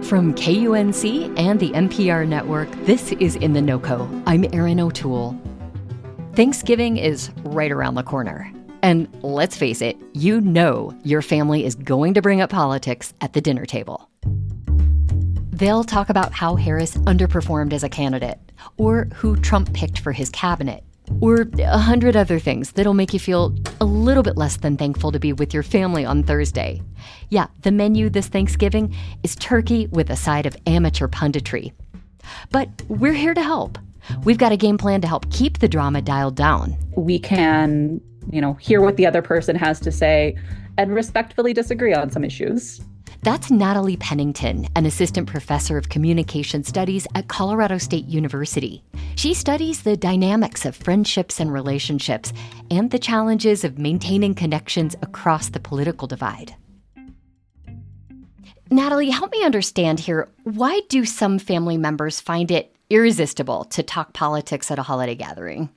From KUNC and the NPR network, this is In The NoCo. I'm Erin O'Toole. Thanksgiving is right around the corner. And let's face it, you know your family is going to bring up politics at the dinner table. They'll talk about how Harris underperformed as a candidate, or who Trump picked for his cabinet, or 100 other things that'll make you feel a little bit less than thankful to be with your family on Thursday. Yeah, the menu this Thanksgiving is turkey with a side of amateur punditry. But we're here to help. We've got a game plan to help keep the drama dialed down. We can, hear what the other person has to say and respectfully disagree on some issues. That's Natalie Pennington, an assistant professor of communication studies at Colorado State University. She studies the dynamics of friendships and relationships and the challenges of maintaining connections across the political divide. Natalie, help me understand here. Why do some family members find it irresistible to talk politics at a holiday gathering?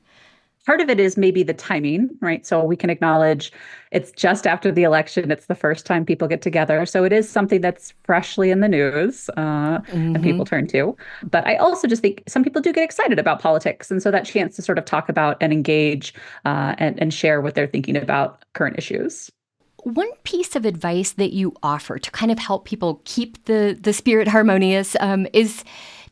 Part of it is maybe the timing, right? So we can acknowledge it's just after the election. It's the first time people get together. So it is something that's freshly in the news and people turn to. But I also just think some people do get excited about politics. And so that chance to sort of talk about and engage and share what they're thinking about current issues. One piece of advice that you offer to kind of help people keep the spirit harmonious is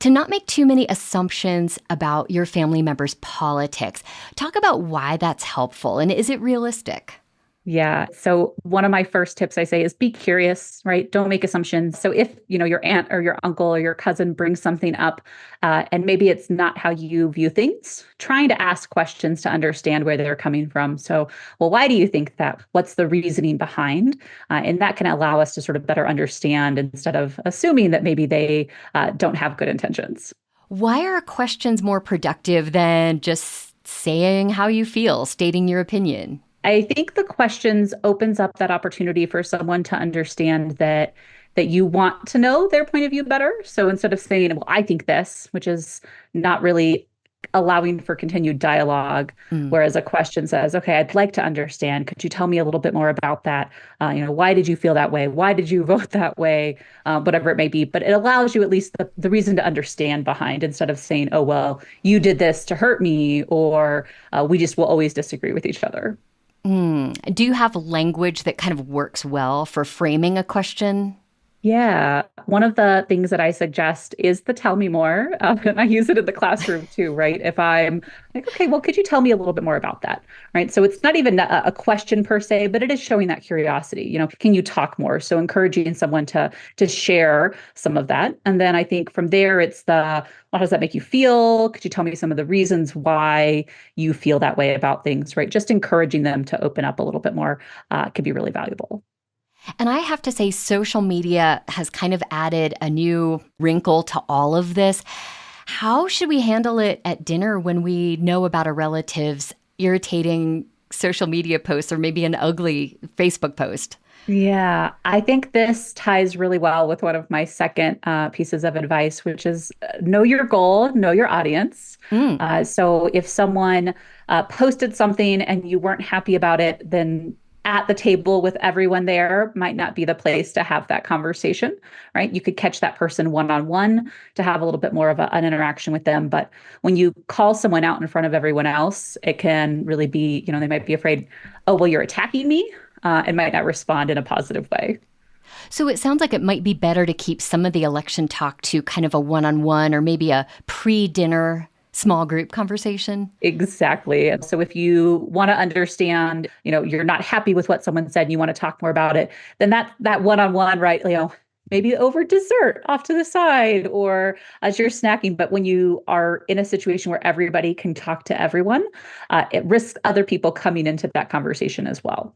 to not make too many assumptions about your family members' politics. Talk about why that's helpful, and is it realistic? Yeah. So one of my first tips I say is be curious, right? Don't make assumptions. So if, your aunt or your uncle or your cousin brings something up and maybe it's not how you view things, trying to ask questions to understand where they're coming from. So, well, why do you think that? What's the reasoning behind? And that can allow us to sort of better understand instead of assuming that maybe they don't have good intentions. Why are questions more productive than just saying how you feel, stating your opinion? I think the questions opens up that opportunity for someone to understand that you want to know their point of view better. So instead of saying, well, I think this, which is not really allowing for continued dialogue, whereas a question says, okay, I'd like to understand. Could you tell me a little bit more about that? Why did you feel that way? Why did you vote that way? Whatever it may be. But it allows you at least the reason to understand behind instead of saying, oh, well, you did this to hurt me, or we just will always disagree with each other. Do you have language that kind of works well for framing a question? Yeah. One of the things that I suggest is the tell me more. And I use it in the classroom too, right? If I'm like, okay, well, could you tell me a little bit more about that? Right. So it's not even a question per se, but it is showing that curiosity. Can you talk more? So encouraging someone to share some of that. And then I think from there, it's well, how does that make you feel? Could you tell me some of the reasons why you feel that way about things, right? Just encouraging them to open up a little bit more can be really valuable. And I have to say, social media has kind of added a new wrinkle to all of this. How should we handle it at dinner when we know about a relative's irritating social media posts or maybe an ugly Facebook post? Yeah, I think this ties really well with one of my second pieces of advice, which is know your goal, know your audience. So if someone posted something and you weren't happy about it, then at the table with everyone there might not be the place to have that conversation, right? You could catch that person one-on-one to have a little bit more of an interaction with them. But when you call someone out in front of everyone else, it can really be, they might be afraid, oh, well, you're attacking me, and might not respond in a positive way. So it sounds like it might be better to keep some of the election talk to kind of a one-on-one or maybe a pre-dinner small group conversation. Exactly. And so if you want to understand, you're not happy with what someone said and you want to talk more about it, then that one-on-one, right, maybe over dessert off to the side or as you're snacking. But when you are in a situation where everybody can talk to everyone, it risks other people coming into that conversation as well.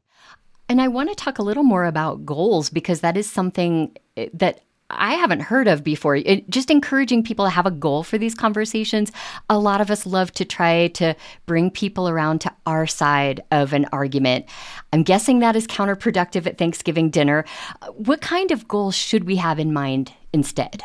And I want to talk a little more about goals because that is something that I haven't heard of before. Just encouraging people to have a goal for these conversations. A lot of us love to try to bring people around to our side of an argument. I'm guessing that is counterproductive at Thanksgiving dinner. What kind of goals should we have in mind instead?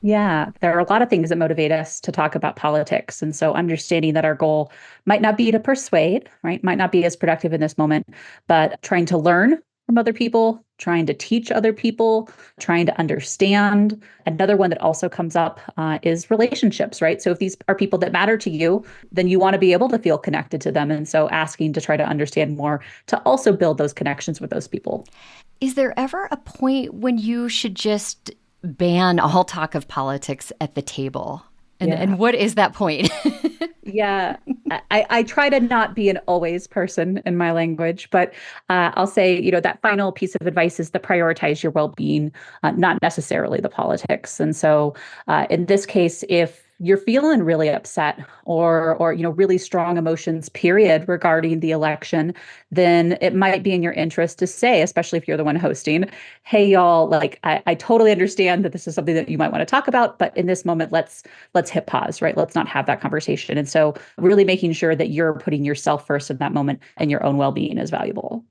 Yeah, there are a lot of things that motivate us to talk about politics. And so understanding that our goal might not be to persuade, right? Might not be as productive in this moment, but trying to learn from other people, trying to teach other people, trying to understand. Another one that also comes up is relationships, right? So if these are people that matter to you, then you want to be able to feel connected to them. And so asking to try to understand more to also build those connections with those people. Is there ever a point when you should just ban all talk of politics at the table? And what is that point? Yeah, I try to not be an always person in my language, but I'll say, that final piece of advice is to prioritize your well-being, not necessarily the politics. And so in this case, if you're feeling really upset or really strong emotions, period, regarding the election, then it might be in your interest to say, especially if you're the one hosting, hey, y'all, like I totally understand that this is something that you might want to talk about, but in this moment, let's hit pause, right? Let's not have that conversation. And so really making sure that you're putting yourself first in that moment and your own well-being is valuable.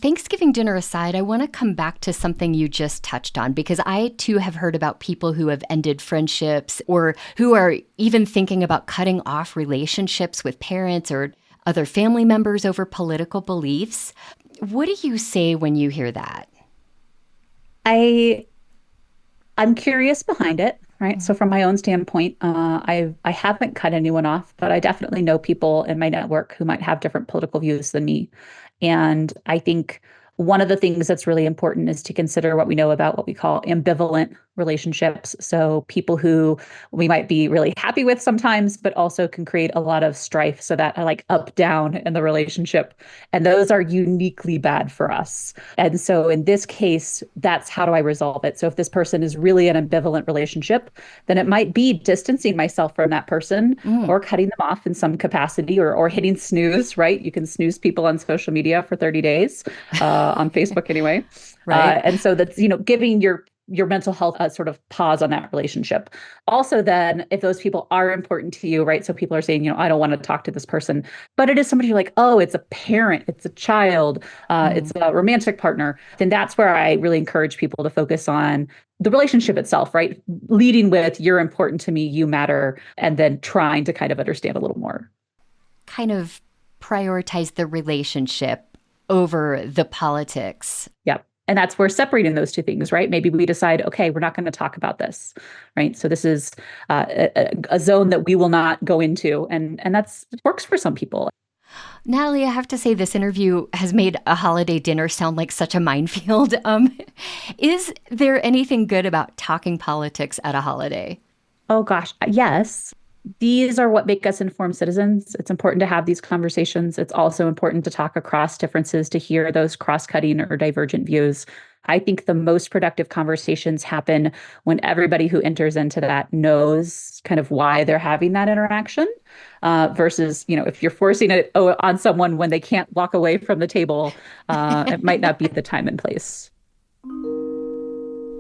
Thanksgiving dinner aside, I want to come back to something you just touched on, because I too have heard about people who have ended friendships or who are even thinking about cutting off relationships with parents or other family members over political beliefs. What do you say when you hear that? I'm curious behind it, right? So from my own standpoint, I haven't cut anyone off, but I definitely know people in my network who might have different political views than me. And I think one of the things that's really important is to consider what we know about what we call ambivalent relationships. So people who we might be really happy with sometimes, but also can create a lot of strife. So that are like up, down in the relationship. And those are uniquely bad for us. And so in this case, that's how do I resolve it? So if this person is really an ambivalent relationship, then it might be distancing myself from that person or cutting them off in some capacity or hitting snooze, right? You can snooze people on social media for 30 days. On Facebook anyway. Right. And so that's, giving your mental health a sort of pause on that relationship. Also, then if those people are important to you, right? So people are saying, I don't want to talk to this person, but it is somebody you're like, oh, it's a parent, it's a child, it's a romantic partner. Then that's where I really encourage people to focus on the relationship itself, right? Leading with you're important to me, you matter, and then trying to kind of understand a little more. Kind of prioritize the relationship over the politics. Yep. And that's where separating those two things, right? Maybe we decide, okay, we're not going to talk about this, right? So this is a zone that we will not go into. And that's works for some people. Natalie, I have to say this interview has made a holiday dinner sound like such a minefield. Is there anything good about talking politics at a holiday? Oh, gosh, yes. These are what make us informed citizens. It's important to have these conversations. It's also important to talk across differences, to hear those cross-cutting or divergent views. I think the most productive conversations happen when everybody who enters into that knows kind of why they're having that interaction versus, if you're forcing it on someone when they can't walk away from the table, it might not be the time and place.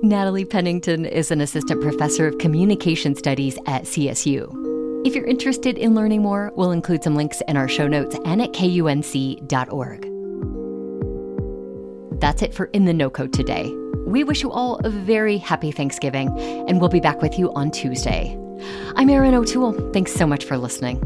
Natalie Pennington is an assistant professor of communication studies at CSU. If you're interested in learning more, we'll include some links in our show notes and at KUNC.org. That's it for In The NoCo today. We wish you all a very happy Thanksgiving, and we'll be back with you on Tuesday. I'm Erin O'Toole. Thanks so much for listening.